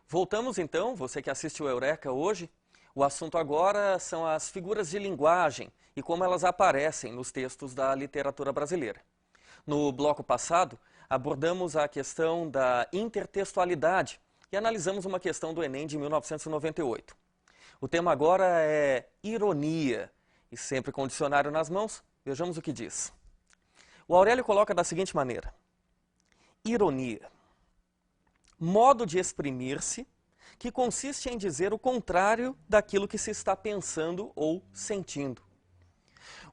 Voltamos então, você que assiste o Eureka hoje, o assunto agora são as figuras de linguagem e como elas aparecem nos textos da literatura brasileira. No bloco passado, abordamos a questão da intertextualidade e analisamos uma questão do Enem de 1998. O tema agora é ironia e sempre com o dicionário nas mãos, vejamos o que diz. O Aurélio coloca da seguinte maneira: ironia, modo de exprimir-se que consiste em dizer o contrário daquilo que se está pensando ou sentindo.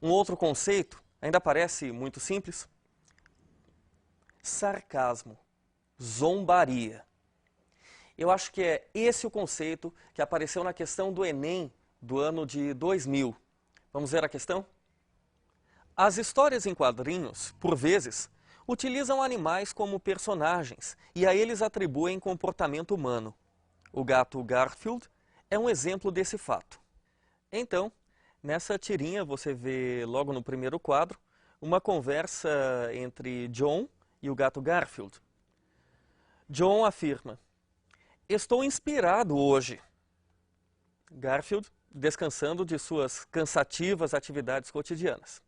Um outro conceito, ainda parece muito simples: sarcasmo, zombaria. Eu acho que é esse o conceito que apareceu na questão do Enem do ano de 2000. Vamos ver a questão? As histórias em quadrinhos, por vezes, utilizam animais como personagens e a eles atribuem comportamento humano. O gato Garfield é um exemplo desse fato. Então, nessa tirinha você vê logo no primeiro quadro uma conversa entre John e o gato Garfield. John afirma: "Estou inspirado hoje." Garfield descansando de suas cansativas atividades cotidianas.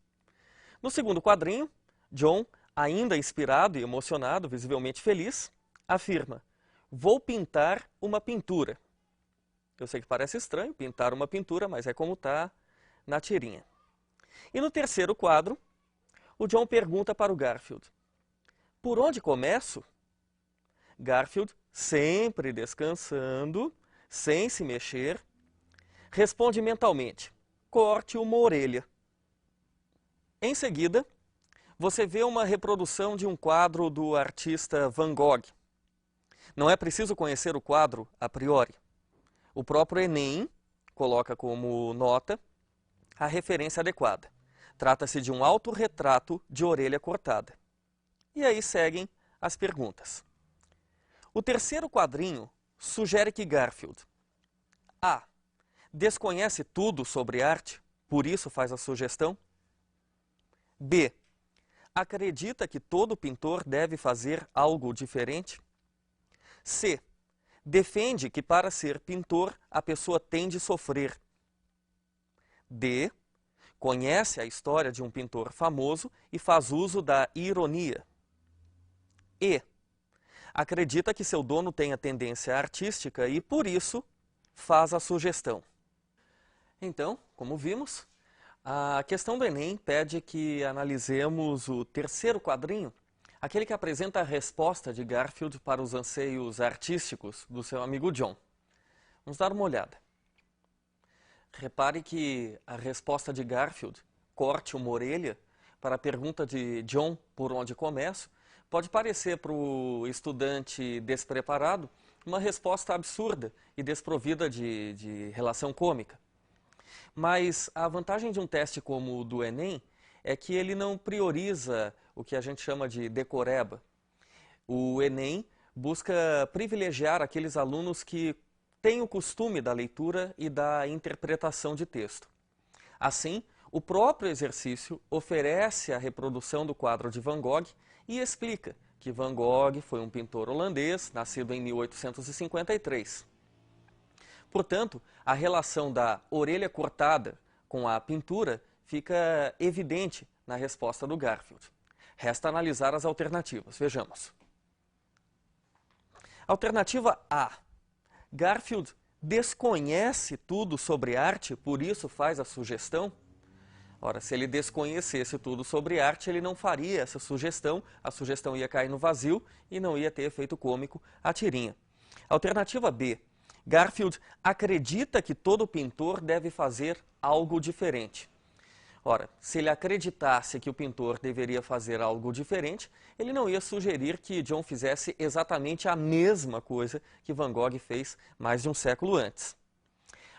No segundo quadrinho, John, ainda inspirado e emocionado, visivelmente feliz, afirma: "Vou pintar uma pintura." Eu sei que parece estranho pintar uma pintura, mas é como está na tirinha. E no terceiro quadro, o John pergunta para o Garfield: "Por onde começo?" Garfield, sempre descansando, sem se mexer, responde mentalmente: "Corte uma orelha." Em seguida, você vê uma reprodução de um quadro do artista Van Gogh. Não é preciso conhecer o quadro a priori. O próprio Enem coloca como nota a referência adequada. Trata-se de um autorretrato de orelha cortada. E aí seguem as perguntas. O terceiro quadrinho sugere que Garfield: A. Desconhece tudo sobre arte, por isso faz a sugestão. B. Acredita que todo pintor deve fazer algo diferente. C. Defende que para ser pintor a pessoa tem de sofrer. D. Conhece a história de um pintor famoso e faz uso da ironia. E. Acredita que seu dono tenha tendência artística e, por isso, faz a sugestão. Então, como vimos, a questão do Enem pede que analisemos o terceiro quadrinho, aquele que apresenta a resposta de Garfield para os anseios artísticos do seu amigo John. Vamos dar uma olhada. Repare que a resposta de Garfield, corte uma orelha, para a pergunta de John, por onde começo, pode parecer para o estudante despreparado uma resposta absurda e desprovida de relação cômica. Mas a vantagem de um teste como o do Enem é que ele não prioriza o que a gente chama de decoreba. O Enem busca privilegiar aqueles alunos que têm o costume da leitura e da interpretação de texto. Assim, o próprio exercício oferece a reprodução do quadro de Van Gogh e explica que Van Gogh foi um pintor holandês, nascido em 1853. Portanto, a relação da orelha cortada com a pintura fica evidente na resposta do Garfield. Resta analisar as alternativas. Vejamos. Alternativa A. Garfield desconhece tudo sobre arte, por isso faz a sugestão? Ora, se ele desconhecesse tudo sobre arte, ele não faria essa sugestão, a sugestão ia cair no vazio e não ia ter efeito cômico a tirinha. Alternativa B. Garfield acredita que todo pintor deve fazer algo diferente. Ora, se ele acreditasse que o pintor deveria fazer algo diferente, ele não ia sugerir que John fizesse exatamente a mesma coisa que Van Gogh fez mais de um século antes.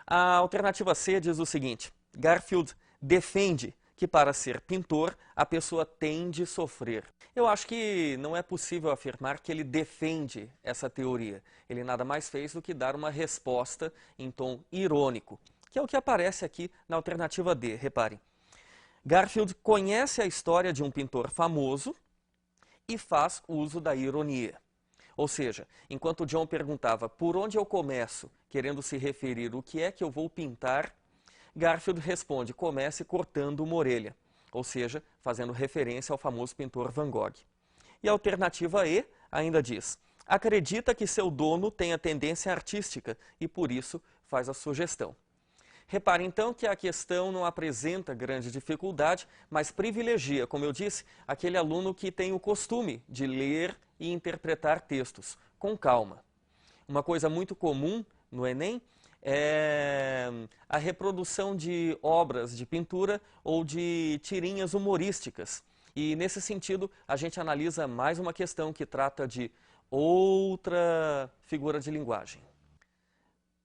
A alternativa C diz o seguinte: Garfield defende que para ser pintor a pessoa tem de sofrer. Eu acho que não é possível afirmar que ele defende essa teoria. Ele nada mais fez do que dar uma resposta em tom irônico, que é o que aparece aqui na alternativa D. Reparem. Garfield conhece a história de um pintor famoso e faz uso da ironia. Ou seja, enquanto John perguntava por onde eu começo, querendo se referir o que é que eu vou pintar, Garfield responde, comece cortando uma orelha, ou seja, fazendo referência ao famoso pintor Van Gogh. E a alternativa E ainda diz, acredita que seu dono tenha tendência artística e por isso faz a sugestão. Repare então que a questão não apresenta grande dificuldade, mas privilegia, como eu disse, aquele aluno que tem o costume de ler e interpretar textos com calma. Uma coisa muito comum no Enem é a reprodução de obras de pintura ou de tirinhas humorísticas. E nesse sentido, a gente analisa mais uma questão que trata de outra figura de linguagem.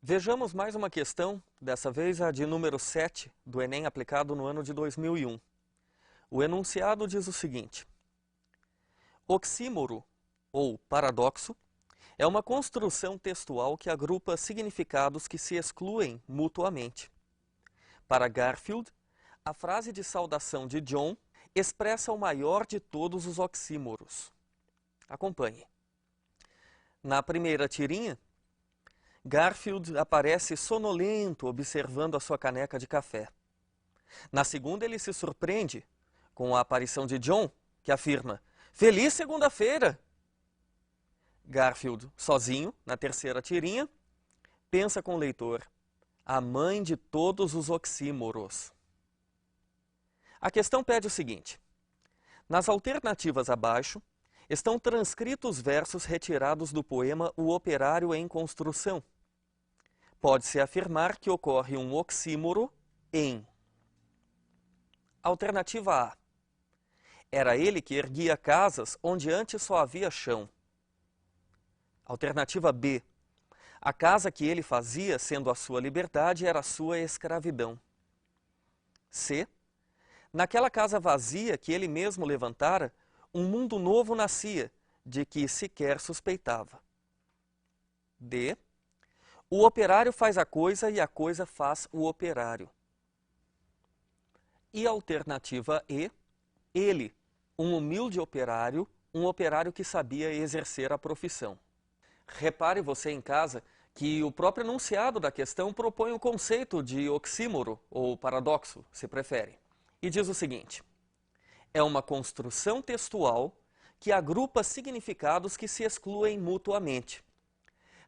Vejamos mais uma questão, dessa vez a de número 7 do Enem aplicado no ano de 2001. O enunciado diz o seguinte: oxímoro, ou paradoxo, é uma construção textual que agrupa significados que se excluem mutuamente. Para Garfield, a frase de saudação de John expressa o maior de todos os oxímoros. Acompanhe. Na primeira tirinha, Garfield aparece sonolento observando a sua caneca de café. Na segunda, ele se surpreende com a aparição de John, que afirma, "Feliz segunda-feira!" Garfield, sozinho, na terceira tirinha, pensa com o leitor, a mãe de todos os oxímoros. A questão pede o seguinte, nas alternativas abaixo, estão transcritos versos retirados do poema O Operário em Construção. Pode-se afirmar que ocorre um oxímoro em. Alternativa A. Era ele que erguia casas onde antes só havia chão. Alternativa B. A casa que ele fazia, sendo a sua liberdade, era a sua escravidão. C. Naquela casa vazia que ele mesmo levantara, um mundo novo nascia, de que sequer suspeitava. D. O operário faz a coisa e a coisa faz o operário. E a alternativa E, ele, um humilde operário, um operário que sabia exercer a profissão. Repare você em casa que o próprio enunciado da questão propõe o conceito de oxímoro, ou paradoxo, se prefere. E diz o seguinte, é uma construção textual que agrupa significados que se excluem mutuamente.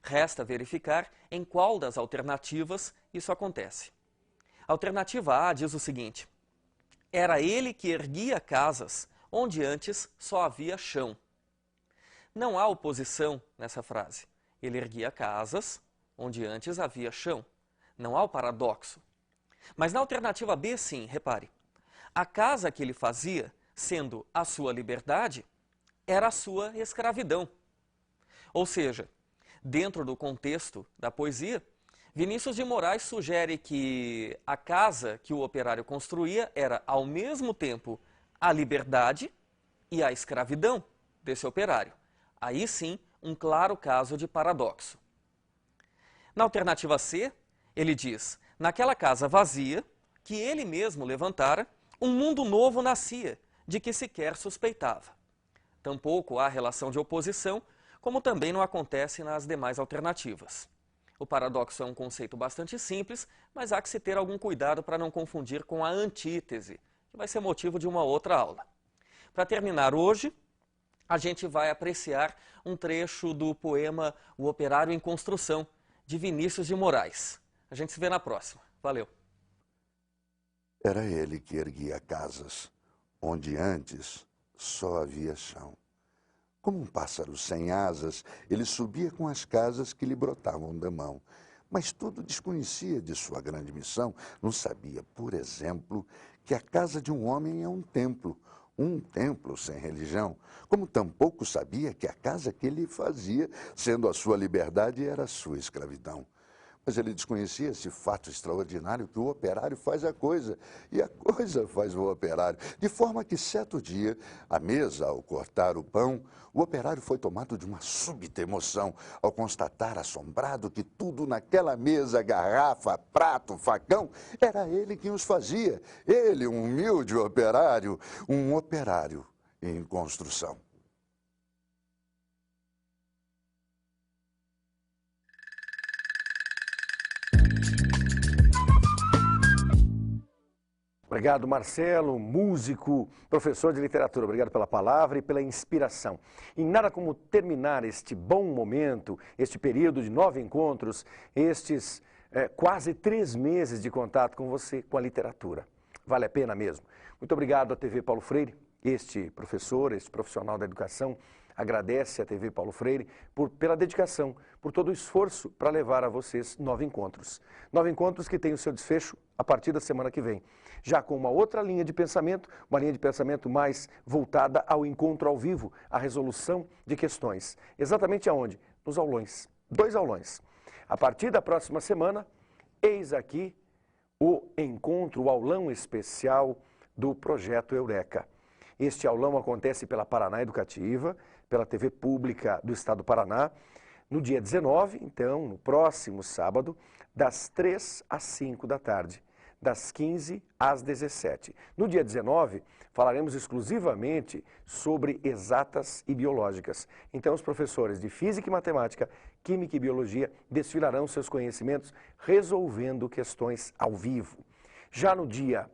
Resta verificar em qual das alternativas isso acontece. A alternativa A diz o seguinte, era ele que erguia casas onde antes só havia chão. Não há oposição nessa frase. Ele erguia casas onde antes havia chão. Não há o paradoxo. Mas na alternativa B, sim, repare. A casa que ele fazia, sendo a sua liberdade, era a sua escravidão. Ou seja, dentro do contexto da poesia, Vinícius de Moraes sugere que a casa que o operário construía era, ao mesmo tempo, a liberdade e a escravidão desse operário. Aí sim, um claro caso de paradoxo. Na alternativa C, ele diz, naquela casa vazia, que ele mesmo levantara, um mundo novo nascia, de que sequer suspeitava. Tampouco há relação de oposição, como também não acontece nas demais alternativas. O paradoxo é um conceito bastante simples, mas há que se ter algum cuidado para não confundir com a antítese, que vai ser motivo de uma outra aula. Para terminar hoje, a gente vai apreciar um trecho do poema O Operário em Construção, de Vinícius de Moraes. A gente se vê na próxima. Valeu! Era ele que erguia casas, onde antes só havia chão. Como um pássaro sem asas, ele subia com as casas que lhe brotavam da mão. Mas tudo desconhecia de sua grande missão. Não sabia, por exemplo, que a casa de um homem é um templo sem religião. Como tampouco sabia que a casa que ele fazia, sendo a sua liberdade, era a sua escravidão. Mas ele desconhecia esse fato extraordinário que o operário faz a coisa e a coisa faz o operário. De forma que, certo dia, à mesa, ao cortar o pão, o operário foi tomado de uma súbita emoção ao constatar, assombrado, que tudo naquela mesa, garrafa, prato, facão, era ele quem os fazia. Ele, um humilde operário, um operário em construção. Obrigado, Marcelo, músico, professor de literatura. Obrigado pela palavra e pela inspiração. E nada como terminar este bom momento, este período de 9 encontros, estes quase 3 meses de contato com você, com a literatura. Vale a pena mesmo. Muito obrigado à TV Paulo Freire, este professor, este profissional da educação, agradece à TV Paulo Freire pela dedicação, por todo o esforço para levar a vocês 9 encontros. 9 encontros que têm o seu desfecho a partir da semana que vem. Já com uma outra linha de pensamento, uma linha de pensamento mais voltada ao encontro ao vivo, à resolução de questões. Exatamente aonde? Nos aulões. 2 aulões. A partir da próxima semana, eis aqui o encontro, o aulão especial do Projeto Eureka. Este aulão acontece pela Paraná Educativa, pela TV Pública do Estado do Paraná, no dia 19, então, no próximo sábado, das 3 às 5 da tarde, das 15 às 17. No dia 19, falaremos exclusivamente sobre exatas e biológicas. Então, os professores de Física e Matemática, Química e Biologia desfilarão seus conhecimentos resolvendo questões ao vivo. Já no dia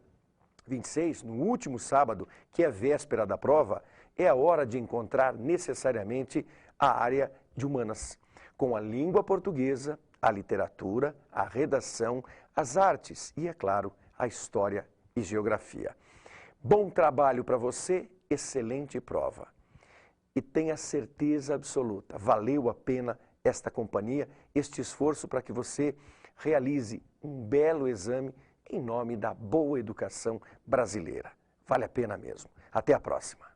26, no último sábado, que é véspera da prova, é a hora de encontrar necessariamente a área de humanas, com a língua portuguesa, a literatura, a redação, as artes e, é claro, a história e geografia. Bom trabalho para você, excelente prova. E tenha certeza absoluta, valeu a pena esta companhia, este esforço para que você realize um belo exame em nome da boa educação brasileira. Vale a pena mesmo. Até a próxima.